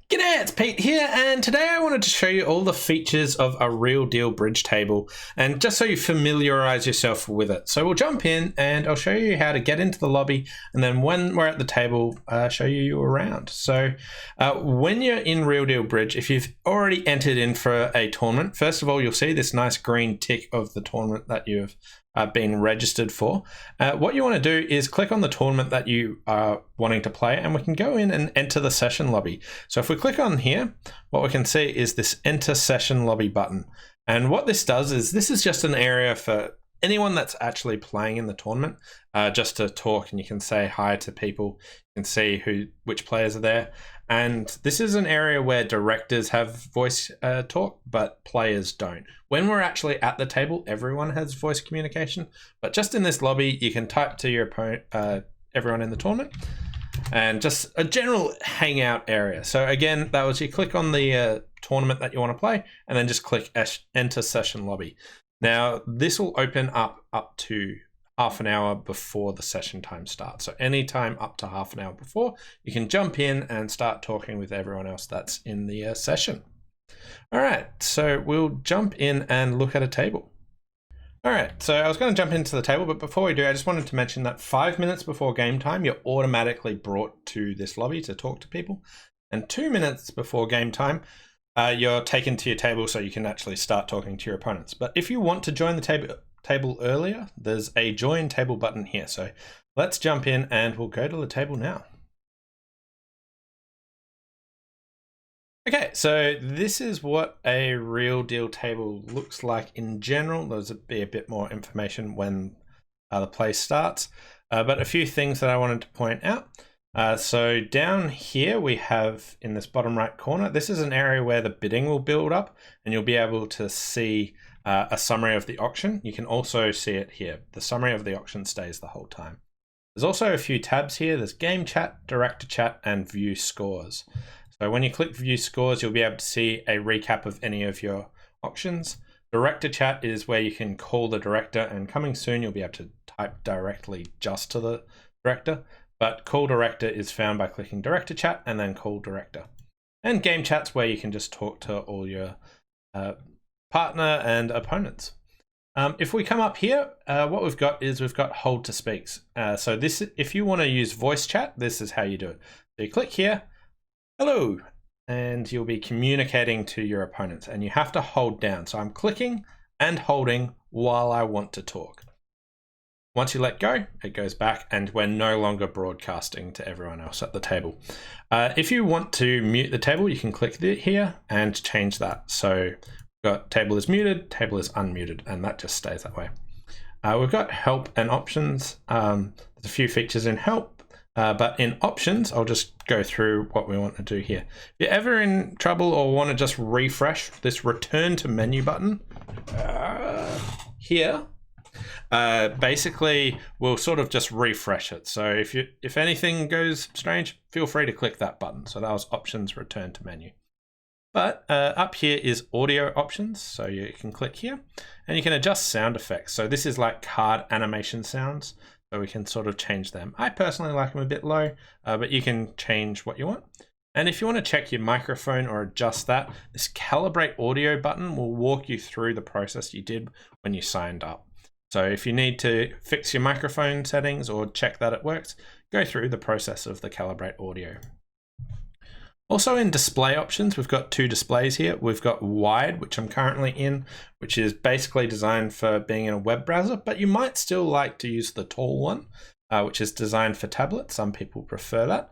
G'day, it's Pete here, and today I wanted to show you all the features of a real deal bridge table, and just so you familiarize yourself with it. So we'll jump in and I'll show you how to get into the lobby, and then when we're at the table, show you around. So when you're in Real Deal Bridge, if you've already entered in for a tournament, first of all, you'll see this nice green tick of the tournament that you've been registered for. What you want to do is click on the tournament that you are wanting to play, and we can go in and enter the session lobby. So if we click on here, what we can see is this enter session lobby button. And what this does is this is just an area for anyone that's actually playing in the tournament, just to talk, and you can say hi to people, you can see which players are there. And this is an area where directors have voice talk, but players don't. When we're actually at the table, everyone has voice communication, but just in this lobby, you can type to your opponent, everyone in the tournament, and just a general hangout area. So again, that was you click on the tournament that you want to play, and then just click enter session lobby. Now, this will open up to half an hour before the session time starts. So anytime up to half an hour before, you can jump in and start talking with everyone else that's in the session. All right, so we'll jump in and look at a table. All right, so I was going to jump into the table, but before we do, I just wanted to mention that 5 minutes before game time, you're automatically brought to this lobby to talk to people. And 2 minutes before game time, you're taken to your table so you can actually start talking to your opponents. But if you want to join the table earlier, there's a join table button here. So let's jump in and we'll go to the table now. Okay, so this is what a real deal table looks like in general. There's be a bit more information when the play starts, but a few things that I wanted to point out. So down here we have in this bottom right corner, this is an area where the bidding will build up, and you'll be able to see a summary of the auction. You can also see it here. The summary of the auction stays the whole time. There's also a few tabs here. There's game chat, director chat, and view scores. So when you click view scores, you'll be able to see a recap of any of your auctions. Director chat is where you can call the director, and coming soon, you'll be able to type directly just to the director. But call director is found by clicking director chat and then call director. And game chat's where you can just talk to all your partner and opponents. If we come up here, what we've got hold to speaks. So this, if you want to use voice chat, this is how you do it. So you click here, hello, and you'll be communicating to your opponents, and you have to hold down. So I'm clicking and holding while I want to talk. Once you let go, it goes back, and we're no longer broadcasting to everyone else at the table. If you want to mute the table, you can click here and change that. So we've got table is muted, table is unmuted, and that just stays that way. We've got help and options. There's a few features in help, but in options, I'll just go through what we want to do here. If you're ever in trouble or want to just refresh, this return to menu button here, basically we'll sort of just refresh it. So if anything goes strange, feel free to click that button. So that was options, return to menu. But up here is audio options. So you can click here and you can adjust sound effects. So this is like card animation sounds. So we can sort of change them. I personally like them a bit low, but you can change what you want. And if you want to check your microphone or adjust that, this calibrate audio button will walk you through the process you did when you signed up. So if you need to fix your microphone settings or check that it works, go through the process of the calibrate audio. Also in display options, we've got two displays here. We've got wide, which I'm currently in, which is basically designed for being in a web browser, but you might still like to use the tall one, which is designed for tablets. Some people prefer that.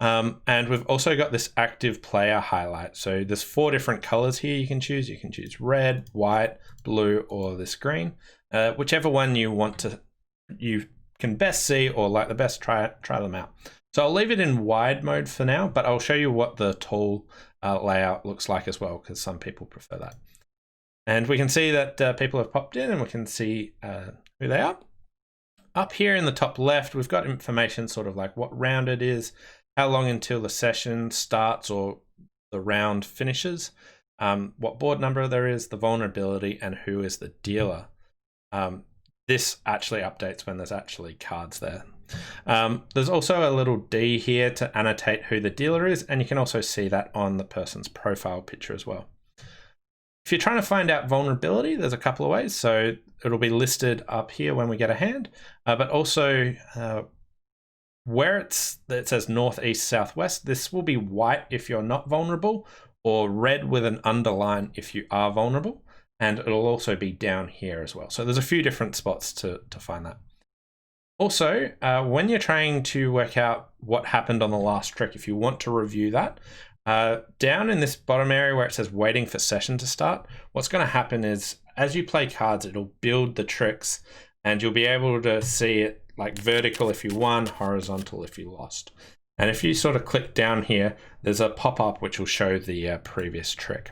And we've also got this active player highlight. So there's 4 different colors here you can choose. You can choose red, white, blue, or this green. Whichever one you can best see or like the best, try them out. So I'll leave it in wide mode for now, but I'll show you what the tall layout looks like as well, because some people prefer that. And we can see that people have popped in, and we can see who they are. Up here in the top left, we've got information sort of like what round it is, how long until the session starts or the round finishes, what board number there is, the vulnerability, and who is the dealer. This actually updates when there's actually cards there. There's also a little D here to annotate who the dealer is, and you can also see that on the person's profile picture as well. If you're trying to find out vulnerability, there's a couple of ways. So it'll be listed up here when we get a hand, but also where it says north, east, southwest, this will be white if you're not vulnerable, or red with an underline if you are vulnerable. And it'll also be down here as well. So there's a few different spots to find that. Also, when you're trying to work out what happened on the last trick, if you want to review that, down in this bottom area where it says waiting for session to start, what's going to happen is as you play cards, it'll build the tricks and you'll be able to see it like vertical if you won, horizontal if you lost. And if you sort of click down here, there's a pop-up which will show the previous trick.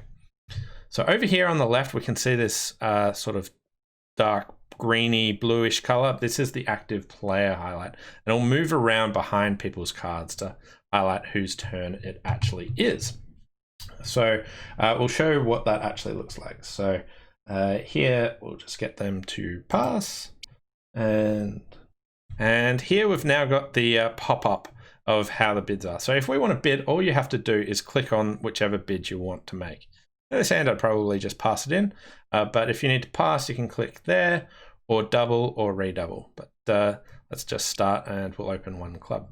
So over here on the left, we can see this sort of dark greeny bluish color. This is the active player highlight, and it'll move around behind people's cards to highlight whose turn it actually is. So we'll show what that actually looks like. So here we'll just get them to pass, and here we've now got the pop-up of how the bids are. So if we want to bid, all you have to do is click on whichever bid you want to make. In this hand, I'd probably just pass it in, but if you need to pass, you can click there, or double or redouble. But let's just start and we'll open one club.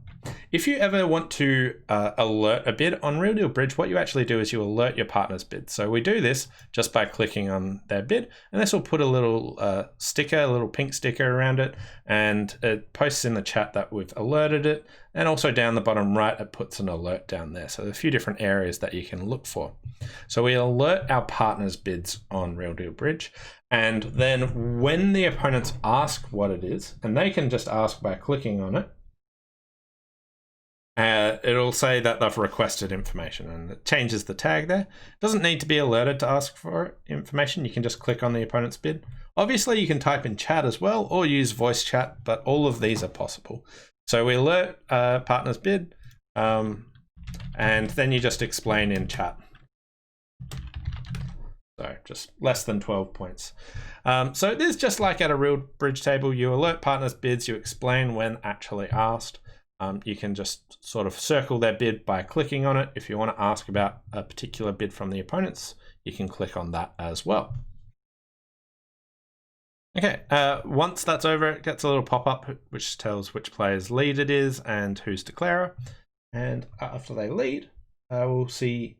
If you ever want to alert a bid on Real Deal Bridge, what you actually do is you alert your partner's bid. So we do this just by clicking on their bid, and this will put a little sticker, a little pink sticker around it, and it posts in the chat that we've alerted it. And also down the bottom right, it puts an alert down there. So there's a few different areas that you can look for. So we alert our partner's bids on Real Deal Bridge. And then when the opponents ask what it is, and they can just ask by clicking on it, it'll say that they've requested information, and it changes the tag there. It doesn't need to be alerted to ask for information. You can just click on the opponent's bid. Obviously, you can type in chat as well or use voice chat, but all of these are possible. So we alert partner's bid, and then you just explain in chat. So just less than 12 points. So it is just like at a real bridge table. You alert partners' bids, you explain when actually asked. You can just sort of circle their bid by clicking on it. If you want to ask about a particular bid from the opponents, you can click on that as well. Okay, once that's over, it gets a little pop-up which tells which player's lead it is and who's declarer. And after they lead, we'll see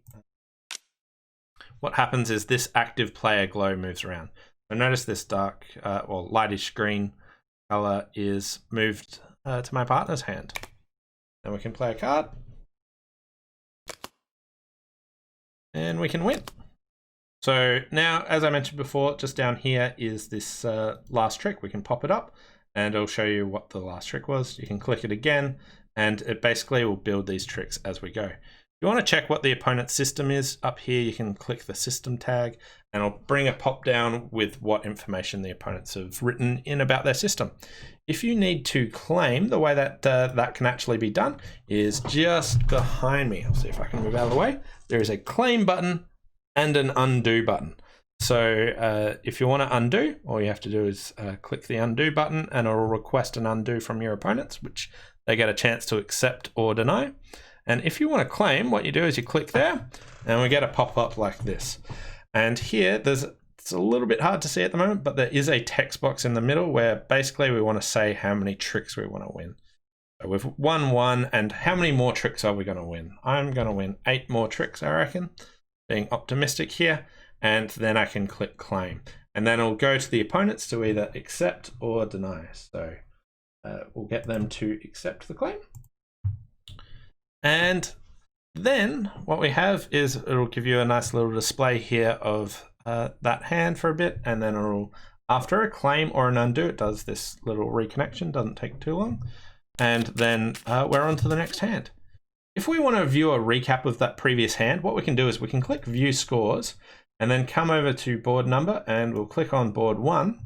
what happens is this active player glow moves around. So notice this dark or lightish green color is moved to my partner's hand. Then we can play a card. And we can win. So now, as I mentioned before, just down here is this last trick. We can pop it up and it'll show you what the last trick was. You can click it again and it basically will build these tricks as we go. If you want to check what the opponent's system is, up here you can click the system tag and it'll bring a pop down with what information the opponents have written in about their system. If you need to claim, the way that that can actually be done is just behind me. I'll see if I can move out of the way. There is a claim button and an undo button. So if you want to undo, all you have to do is click the undo button and it'll request an undo from your opponents, which they get a chance to accept or deny. And if you want to claim, what you do is you click there and we get a pop-up like this. And here, it's a little bit hard to see at the moment, but there is a text box in the middle where basically we want to say how many tricks we want to win. So we've won one, and how many more tricks are we going to win? I'm going to win 8 more tricks, I reckon, being optimistic here. And then I can click claim. And then it'll go to the opponents to either accept or deny. So we'll get them to accept the claim. And then what we have is it'll give you a nice little display here of that hand for a bit, and then it'll, after a claim or an undo, it does this little reconnection, doesn't take too long, and then we're on to the next hand. If we want to view a recap of that previous hand, what we can do is we can click view scores and then come over to board number, and we'll click on board 1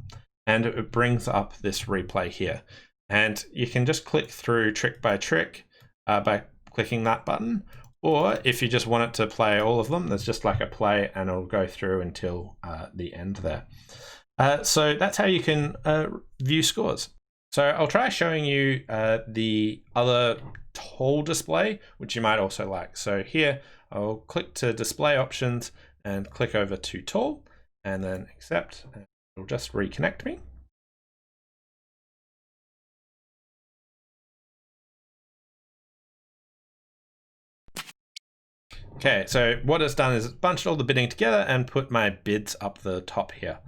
and it brings up this replay here. And you can just click through trick by trick by clicking that button, or if you just want it to play all of them, there's just like a play and it'll go through until the end there. So that's how you can view scores. So I'll try showing you the other tall display, which you might also like. So here I'll click to display options and click over to tall and then accept, and it'll just reconnect me. Okay, so what it's done is it's bunched all the bidding together and put my bids up the top here.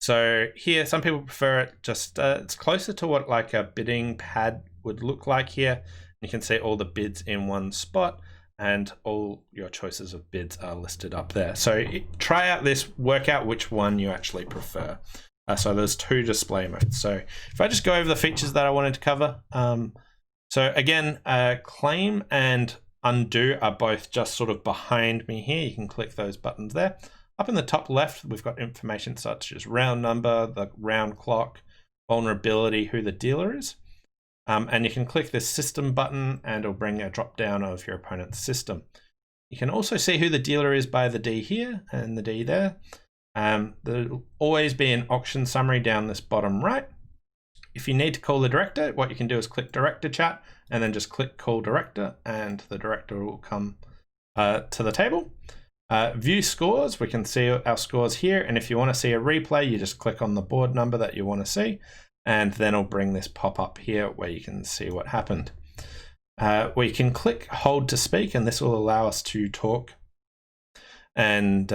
So here, some people prefer it just, it's closer to what like a bidding pad would look like here. You can see all the bids in one spot and all your choices of bids are listed up there. So try out this, work out which one you actually prefer. So there's 2 display modes. So if I just go over the features that I wanted to cover. So again, claim and undo are both just sort of behind me here. You can click those buttons there. Up in the top left, we've got information such as round number, the round clock, vulnerability, who the dealer is. And you can click this system button and it'll bring a drop down of your opponent's system. You can also see who the dealer is by the D here and the D there. There'll always be an auction summary down this bottom right. If you need to call the director, what you can do is click director chat and then just click call director and the director will come to the table. View scores, we can see our scores here. And if you want to see a replay, you just click on the board number that you want to see. And then it'll bring this pop up here where you can see what happened. We can click hold to speak and this will allow us to talk and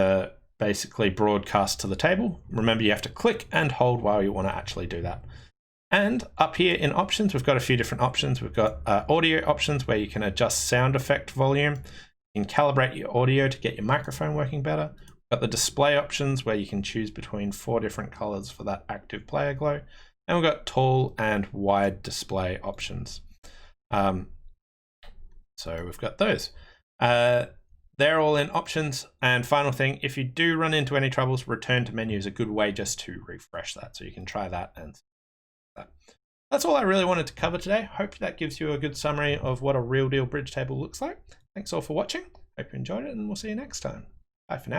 basically broadcast to the table. Remember, you have to click and hold while you want to actually do that. And up here in options, we've got a few different options. We've got audio options where you can adjust sound effect volume. You can calibrate your audio to get your microphone working better. We've got the display options where you can choose between 4 different colors for that active player glow. And we've got tall and wide display options. So we've got those. They're all in options. And final thing, if you do run into any troubles, return to menu is a good way just to refresh that. So you can try that and that. That's all I really wanted to cover today. Hope that gives you a good summary of what a real deal bridge table looks like. Thanks all for watching. Hope you enjoyed it and we'll see you next time. Bye for now.